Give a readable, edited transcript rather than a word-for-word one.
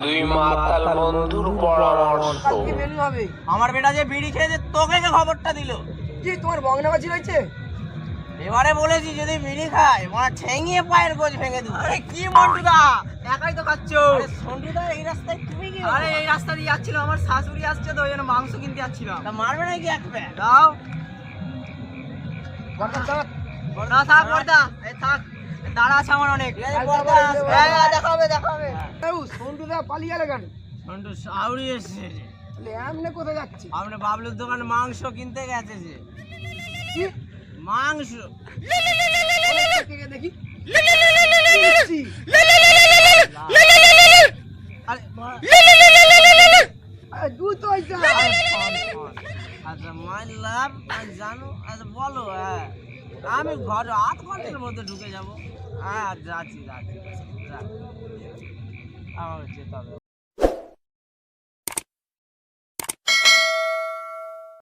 দুই মাতাল বন্ধুর পরামর্শ। কি মেনু হবে? আমার বেটা যে বিড়ি খেয়েছে তোকে কে খবরটা দিল? কি তোমার বগনাবাজি রয়েছে? এবারে বলেছি যদি বিড়ি খায় মানে ঠেঙিয়ে পায়ের গোজ ভেঙে দেবো। আরে কি মন্টুদা, একাই তো খাচ্ছো? আরে সন্টুদা এই রাস্তায় তুমি কি? আরে এই রাস্তা দিয়ে যাচ্ছিল, আমার শাশুড়ি আসছে তো ওই জন্য মাংস কিনতে যাচ্ছিলাম। তা মারবে নাকি এক প্যাক? দাও। বড়দা চাপ। না থাক বড়দা, এই থাক, দাঁড়া আছে আমার অনেক। দেখাবে দেখাবে। এউ সন্টুদা পালিয়ে গেল কেন? সন্টু শাউরি এসেছে। তাহলে এমনি কোথায় যাচ্ছে? আপনি বাবলুর দোকানে মাংস কিনতে গেছে যে। কি মাংস দেখি আরে দুধ তো হয়েছে। আচ্ছা মাই লাভ জানো, আচ্ছা বলো। হ্যাঁ আমি ঘরে 8 ঘন্টার মধ্যে ঢুকে যাবো। হ্যাঁ যাচ্ছি আমার যেতে হবে।